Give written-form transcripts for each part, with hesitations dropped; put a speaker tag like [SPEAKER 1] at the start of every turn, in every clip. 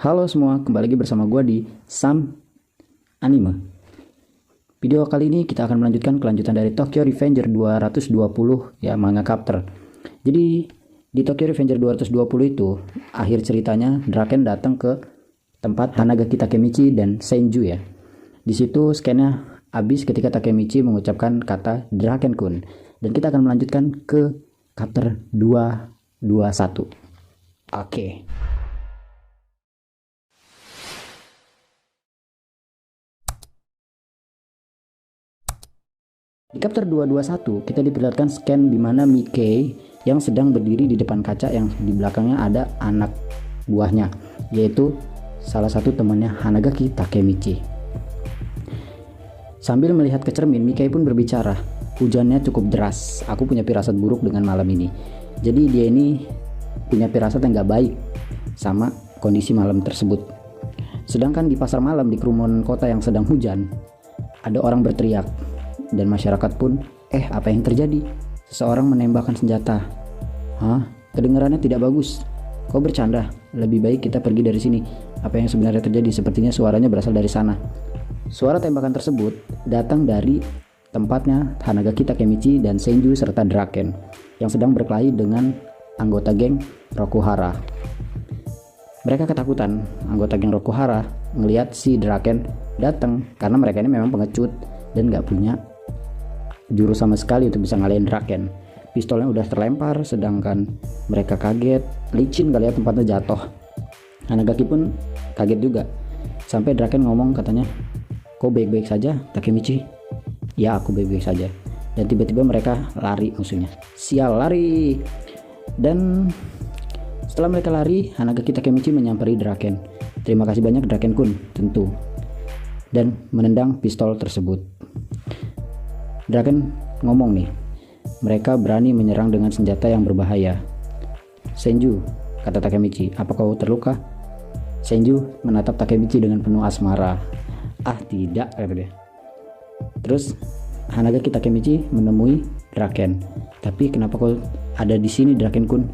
[SPEAKER 1] Halo semua, kembali lagi bersama gue di Sam Anime. Video kali ini kita akan melanjutkan kelanjutan dari Tokyo Revenger 220 ya, manga chapter. Jadi di Tokyo Revenger 220 itu akhir ceritanya Draken datang ke tempat Hanagaki Takemichi dan Senju ya. Di situ scannya habis ketika Takemichi mengucapkan kata Draken-kun, dan kita akan melanjutkan ke chapter 221. Oke. Di chapter 221 kita diperlihatkan scan di mana Mickey yang sedang berdiri di depan kaca yang di belakangnya ada anak buahnya, yaitu salah satu temannya Hanagaki Takemichi. Sambil melihat ke cermin, Mickey pun berbicara, "Hujannya cukup deras. Aku punya firasat buruk dengan malam ini." Jadi dia ini punya firasat yang gak baik sama kondisi malam tersebut. Sedangkan di pasar malam di kerumunan kota yang sedang hujan, ada orang berteriak. Dan masyarakat pun, apa yang terjadi? Seseorang menembakkan senjata. Hah? Kedengarannya tidak bagus. Kau bercanda? Lebih baik kita pergi dari sini. Apa yang sebenarnya terjadi? Sepertinya suaranya berasal dari sana. Suara tembakan tersebut datang dari tempatnya Hanagaki Takemichi dan Senju serta Draken yang sedang berkelahi dengan anggota geng Rokuhara. Mereka ketakutan. Anggota geng Rokuhara ngelihat si Draken datang karena mereka ini memang pengecut dan gak punya jurus sama sekali untuk bisa ngalahin Draken. Pistolnya udah terlempar, sedangkan mereka kaget, licin kali ya tempatnya jatuh. Hanagaki pun kaget juga. Sampai Draken ngomong katanya, "Kau baik-baik saja, Takemichi?" "Ya, aku baik-baik saja." Dan tiba-tiba mereka lari musuhnya. Sial, lari. Dan setelah mereka lari, Hanagaki Takemichi menyampari Draken. "Terima kasih banyak Draken-kun," tentu. Dan menendang pistol tersebut. Draken ngomong nih, "Mereka berani menyerang dengan senjata yang berbahaya." "Senju," kata Takemichi, "apa kau terluka?" Senju menatap Takemichi dengan penuh asmara. "Ah, tidak," kata dia. Terus Hanagaki Takemichi menemui Draken. "Tapi kenapa kau ada di sini, Draken-kun?"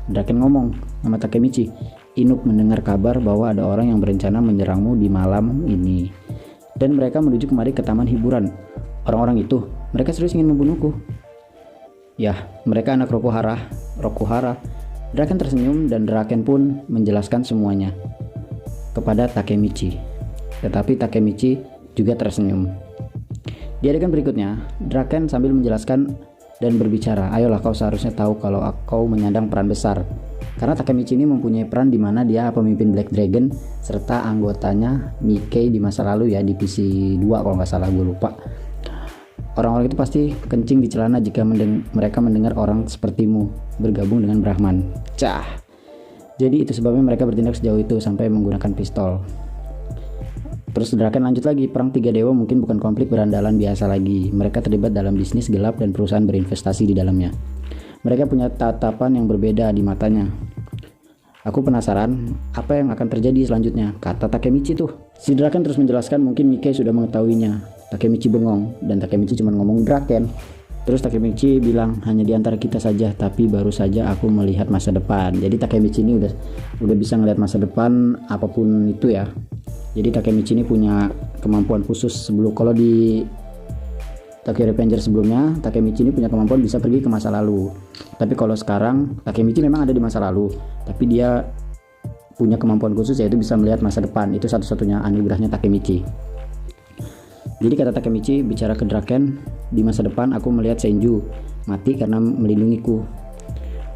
[SPEAKER 1] Draken ngomong sama Takemichi, "Inup mendengar kabar bahwa ada orang yang berencana menyerangmu di malam ini. Dan mereka menuju kemari ke taman hiburan. Orang-orang itu, mereka serius ingin membunuhku." "Ya, mereka anak Rokuhara." Draken tersenyum dan Draken pun menjelaskan semuanya kepada Takemichi. Tetapi Takemichi juga tersenyum. Di adegan berikutnya, Draken sambil menjelaskan dan berbicara, "Ayolah, kau seharusnya tahu kalau kau menyandang peran besar." Karena Takemichi ini mempunyai peran di mana dia pemimpin Black Dragon serta anggotanya Mickey di masa lalu ya, divisi 2 kalau nggak salah, gue lupa. Orang-orang itu pasti kencing di celana jika mereka mendengar orang sepertimu bergabung dengan Brahman. Cah. Jadi itu sebabnya mereka bertindak sejauh itu sampai menggunakan pistol. Terus Draken lanjut lagi, "Perang tiga dewa mungkin bukan konflik berandalan biasa lagi. Mereka terlibat dalam bisnis gelap dan perusahaan berinvestasi di dalamnya. Mereka punya tatapan yang berbeda di matanya. Aku penasaran apa yang akan terjadi selanjutnya," kata Takemichi tuh. Si Draken terus menjelaskan mungkin Mickey sudah mengetahuinya. Takemichi bengong dan Takemichi cuma ngomong Draken. Terus Takemichi bilang, "Hanya di antara kita saja, tapi baru saja aku melihat masa depan." Jadi Takemichi ini udah bisa ngelihat masa depan apapun itu ya. Jadi Takemichi ini punya kemampuan khusus. Kalau di Tokyo Revenger sebelumnya, Takemichi ini punya kemampuan bisa pergi ke masa lalu. Tapi kalau sekarang Takemichi memang ada di masa lalu, tapi dia punya kemampuan khusus yaitu bisa melihat masa depan. Itu satu-satunya anugerahnya Takemichi. Jadi kata Takemichi bicara ke Draken, "Di masa depan aku melihat Senju mati karena melindungiku.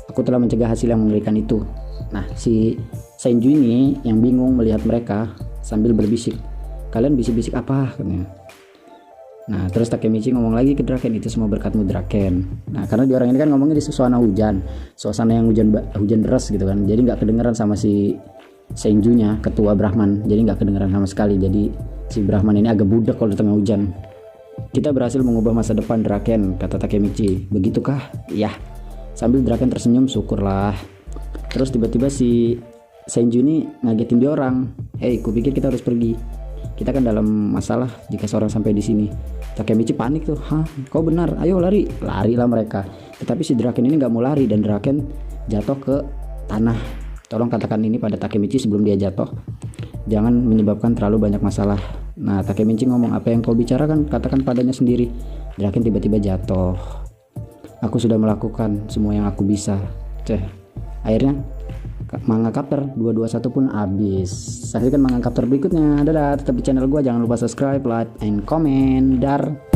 [SPEAKER 1] Aku telah mencegah hasil yang mengerikan itu." Nah, si Senju ini yang bingung melihat mereka sambil berbisik, "Kalian bisik-bisik apa?" katanya. Nah, terus Takemichi ngomong lagi ke Draken, "Itu semua berkatmu, Draken." Nah, karena di orang ini kan ngomongnya di suasana hujan, suasana yang hujan deras gitu kan. Jadi nggak kedengeran sama si Senjunya, ketua Brahman. Jadi nggak kedengeran sama sekali. Jadi si Brahman ini agak budak kalau di tengah hujan. "Kita berhasil mengubah masa depan, Draken," kata Takemichi. "Begitukah?" "Ya." Sambil Draken tersenyum, "Syukurlah." Terus tiba-tiba si Senju ini ngagetin dia orang. "Hei, kupikir kita harus pergi. Kita kan dalam masalah jika seorang sampai di sini." Takemichi panik tuh. "Hah, kau benar? Ayo lari." Larilah mereka. Tetapi si Draken ini nggak mau lari dan Draken jatuh ke tanah Tolong katakan ini pada Takemichi sebelum dia jatuh. Jangan menyebabkan terlalu banyak masalah. Nah, Takemichi ngomong, apa yang kau bicarakan katakan padanya sendiri. Draken tiba-tiba jatuh. Aku sudah melakukan semua yang aku bisa. Akhirnya manga chapter 221 pun habis. Saksikan manga chapter berikutnya. Dadah, tetap di channel gua, jangan lupa subscribe, like, and comment. Dar.